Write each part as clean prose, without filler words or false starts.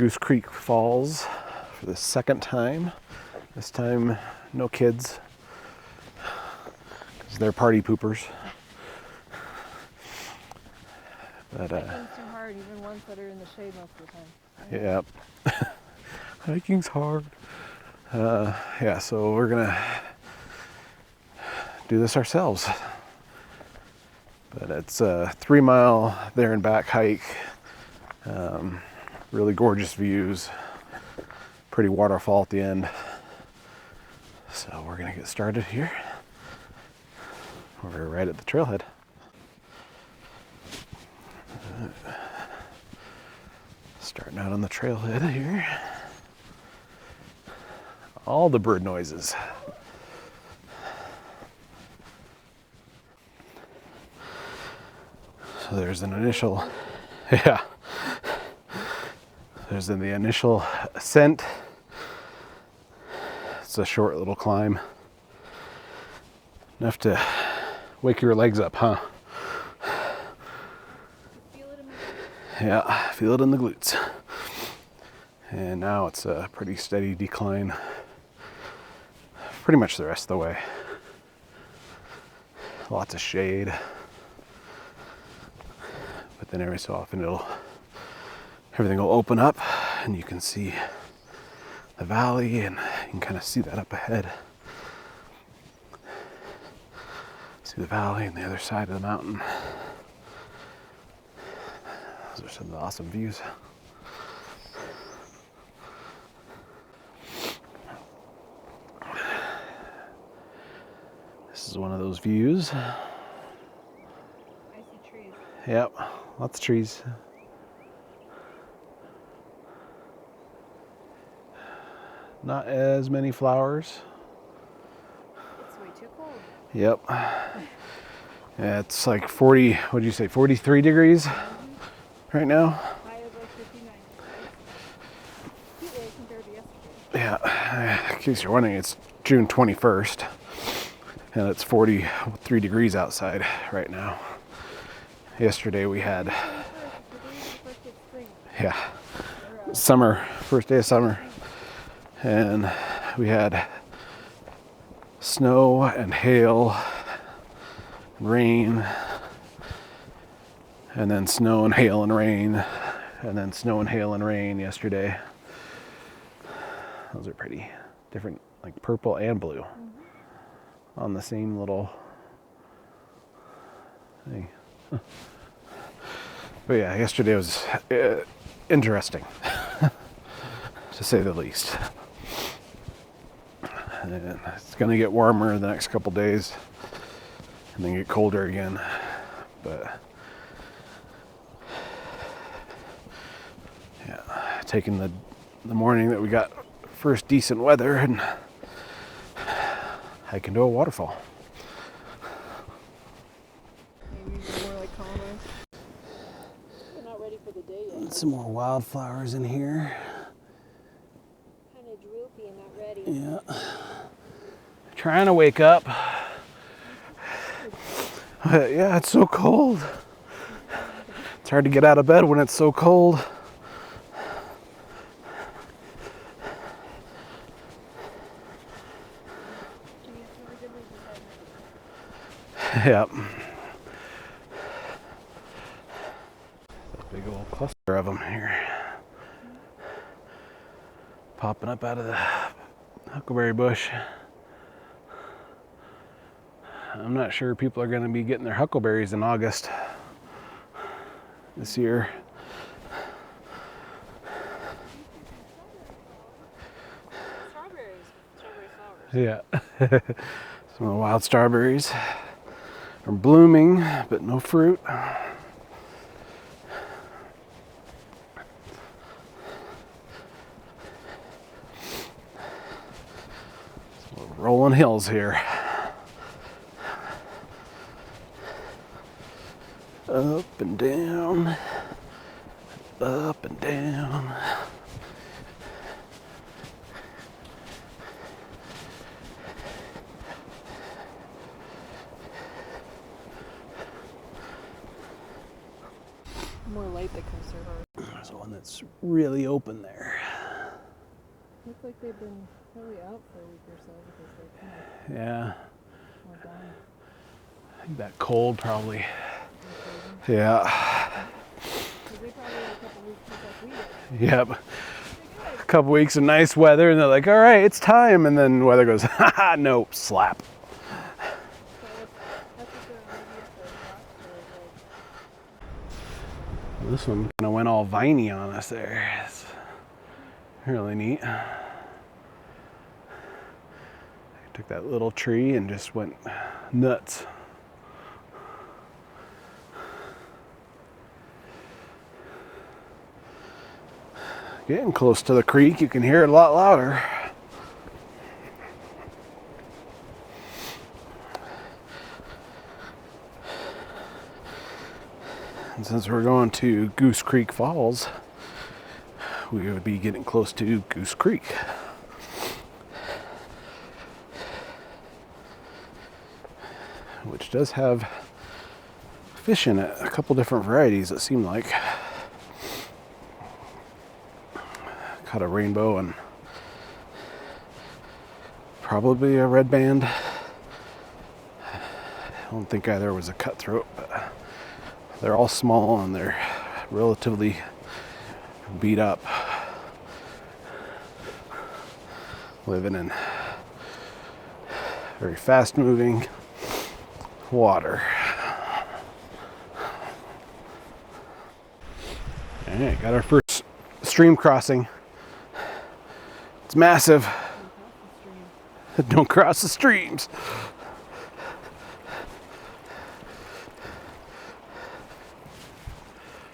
Goose Creek Falls for the second time. This time, no kids, because they're party poopers. But hiking's too hard, even ones that are in the shade most of the time. yeah, hiking's hard. Yeah, so we're gonna do this ourselves. But it's a 3-mile there and back hike. Really gorgeous views. Pretty waterfall at the end. So we're gonna get started here. We're right at the trailhead. Starting out on the trailhead here. All the bird noises. So there's an initial, yeah. There's the initial ascent. It's a short little climb. Enough to wake your legs up, huh? Yeah, feel it in the glutes. And now it's a pretty steady decline. Pretty much the rest of the way. Lots of shade. But then every so often everything will open up and you can see the valley and you can kind of see that up ahead. See the valley and the other side of the mountain. Those are some of the awesome views. This is one of those views. I see trees. Yep, lots of trees. Not as many flowers. It's way too cold. Yep. Yeah, it's like 40, what did you say, 43 degrees right now? High of like 59. Heat wave compared to yesterday. Yeah, in case you're wondering, it's June 21st and it's 43 degrees outside right now. Yesterday we had, yeah, summer, first day of summer. And we had snow and hail, rain, and then snow and hail and rain, and then snow and hail and rain yesterday. Those are pretty different, like purple and blue on the same little thing. But yeah, yesterday was interesting, to say the least. And it's going to get warmer the next couple days and then get colder again. But yeah, taking the morning that we got first decent weather and hiking to a waterfall. Maybe more like colonized. We're not ready for the day yet. Some more wildflowers in here. Kind of droopy and not ready. Yeah. Trying to wake up. Yeah, it's so cold. It's hard to get out of bed when it's so cold. Yep. Big old cluster of them here. Popping up out of the huckleberry bush. I'm not sure people are going to be getting their huckleberries in August this year. Strawberry flowers. Yeah. Some of the wild strawberries are blooming, but no fruit. Rolling hills here. Up and down, up and down. More light that comes through her. There's the one that's really open there. Looks like they've been probably out for a week or so because they're kind Yeah. of more down. I think that cold probably. Yeah. Because they probably had a couple weeks just like we did. Yep. A couple weeks of nice weather, and they're like, all right, it's time. And then weather goes, haha, no, slap. So that's what they're maybe at the rocks or like. This one kind of went all viney on us there. It's really neat. Took that little tree and just went nuts. Getting close to the creek, you can hear it a lot louder. And since we're going to Goose Creek Falls, we would be getting close to Goose Creek. Which does have fish in it, a couple different varieties it seemed like. Caught a rainbow and probably a red band. I don't think either was a cutthroat, but they're all small and they're relatively beat up. Living in very fast moving water. All right, got our first stream crossing. It's massive. Don't cross the streams.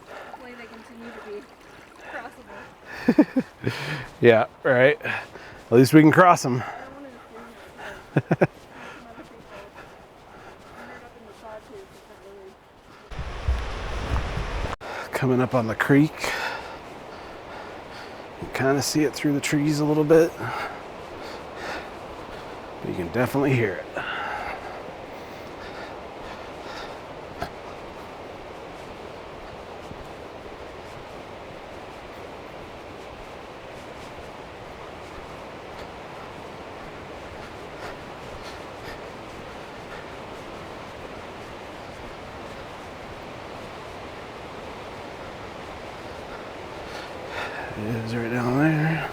Hopefully they continue to be crossable. Yeah, right. At least we can cross them. I don't want to just leave it. Some other people ended up in the sawtooth. It's not really. Coming up on the creek. You kind of see it through the trees a little bit. But you can definitely hear it. It is right down there.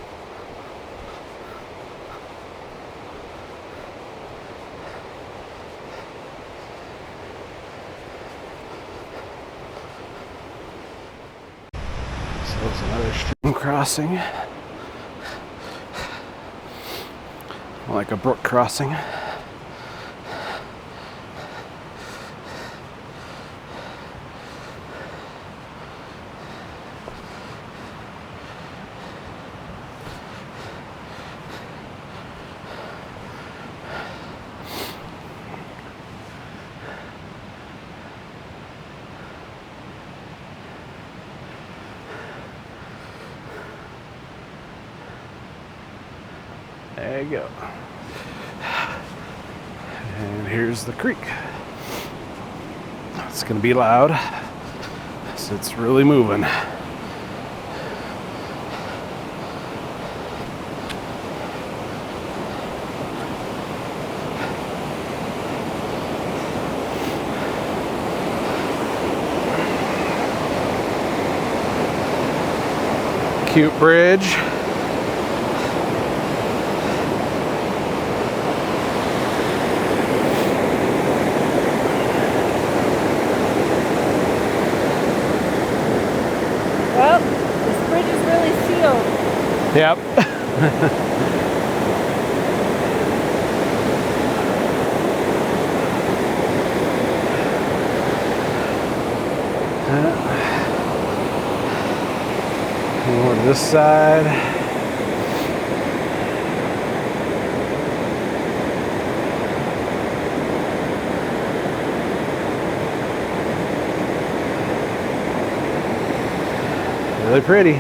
So there's another stream crossing. Like a brook crossing. There you go. And here's the creek. It's gonna be loud, so it's really moving. Cute bridge. Well, this bridge is really sealed. Yep. Over to this side. Really pretty.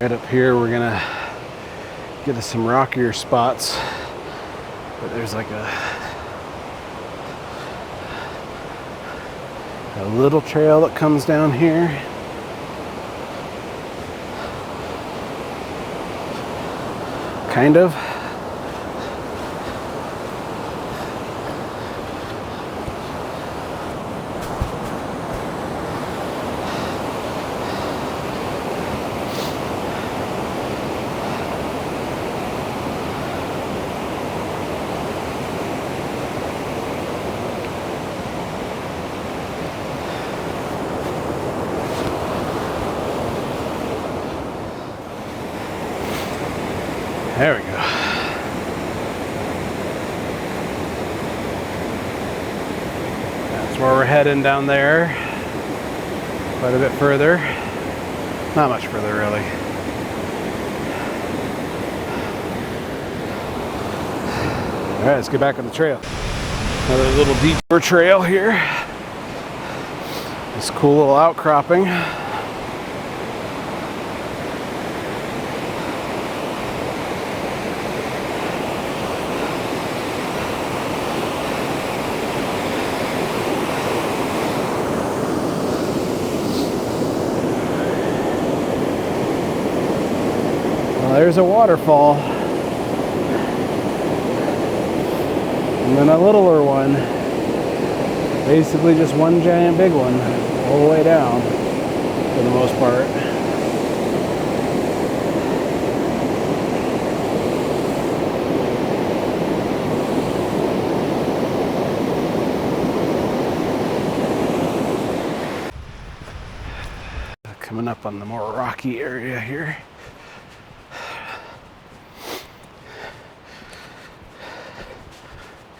Right up here, we're gonna get to some rockier spots. But there's like a little trail that comes down here. Kind of. There we go. That's where we're heading down there. Quite a bit further. Not much further, really. All right, let's get back on the trail. Another little detour trail here. This cool little outcropping. There's a waterfall, and then a littler one, basically just one giant big one all the way down for the most part. Coming up on the more rocky area here.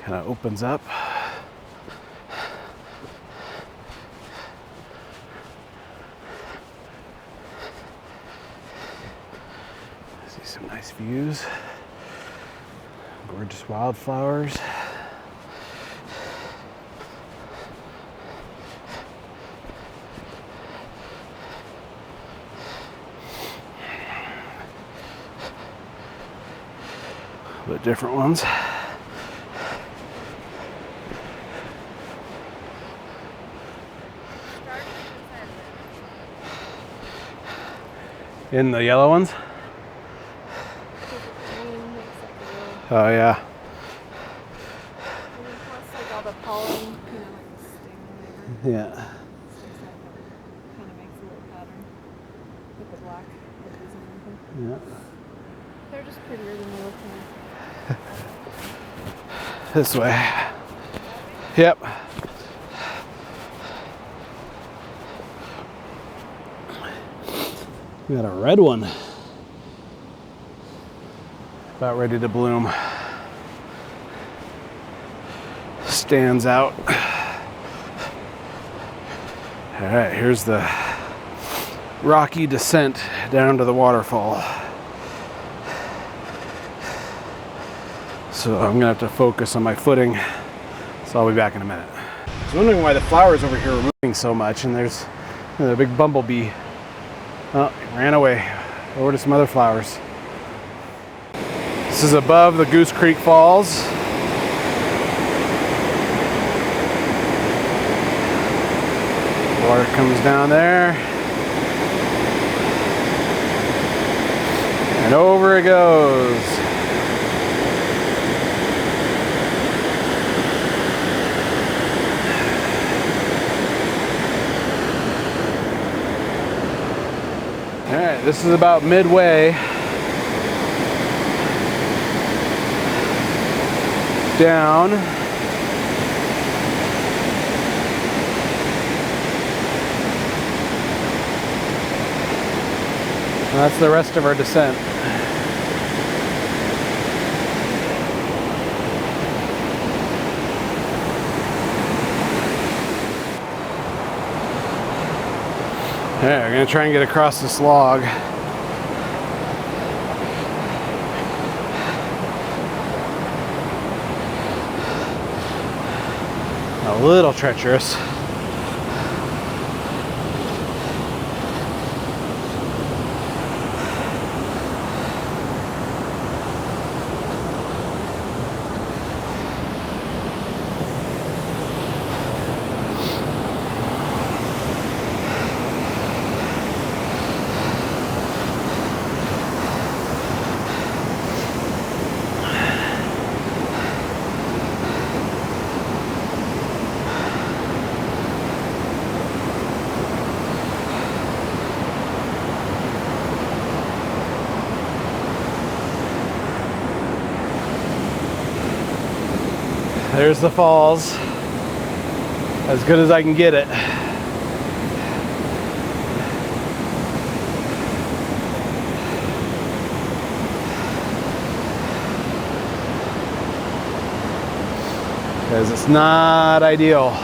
Kind of opens up. See some nice views. Gorgeous wildflowers. But different ones. In the yellow ones? Oh yeah. And then plus like all the pollen, you know, like the sting Yeah. kind of makes a little pattern with the black edges and everything. Yeah. They're just prettier than they look to me. This way. Yep. We got a red one. About ready to bloom. Stands out. All right, here's the rocky descent down to the waterfall. So I'm gonna have to focus on my footing. So I'll be back in a minute. I was wondering why the flowers over here are moving so much, and there's a big bumblebee. Oh, he ran away over to some other flowers. This is above the Goose Creek Falls. Water comes down there. And over it goes. All right, this is about midway down. And that's the rest of our descent. Yeah, we're gonna try and get across this log. A little treacherous. There's the falls. As good as I can get it. Because it's not ideal.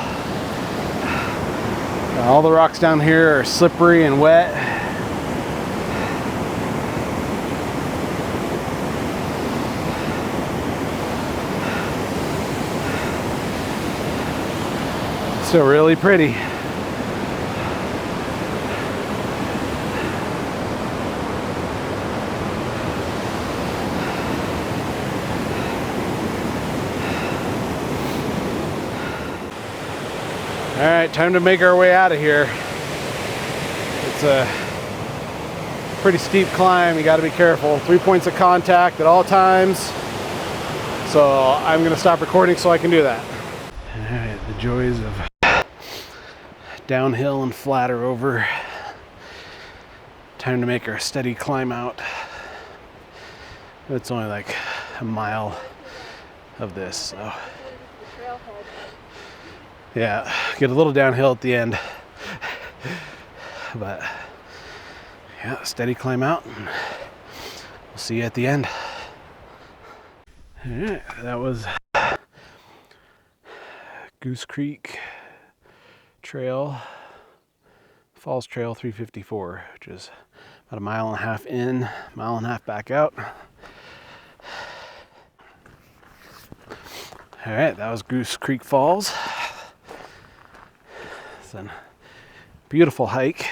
All the rocks down here are slippery and wet. Still really pretty. All right, time to make our way out of here. It's a pretty steep climb. You got to be careful. 3 points of contact at all times. So I'm going to stop recording so I can do that. All right, the joys of downhill and flat are over. Time to make our steady climb out. It's only like a mile of this, so. The trailhead. Yeah, get a little downhill at the end. But yeah, steady climb out, and we'll see you at the end. All right, that was Goose Creek Trail, Falls Trail 354, which is about a mile and a half in, mile and a half back out. All right, that was Goose Creek Falls. It's a beautiful hike.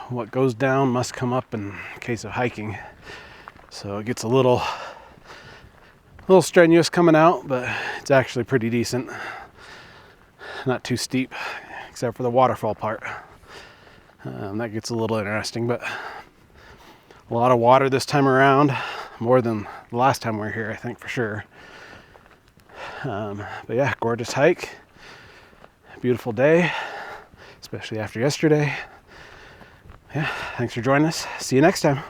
What goes down must come up in case of hiking. So it gets a little strenuous coming out, but it's actually pretty decent. Not too steep, except for the waterfall part. That gets a little interesting, but a lot of water this time around, more than the last time we were here, I think, for sure. But yeah, gorgeous hike. Beautiful day, especially after yesterday. Yeah, thanks for joining us. See you next time.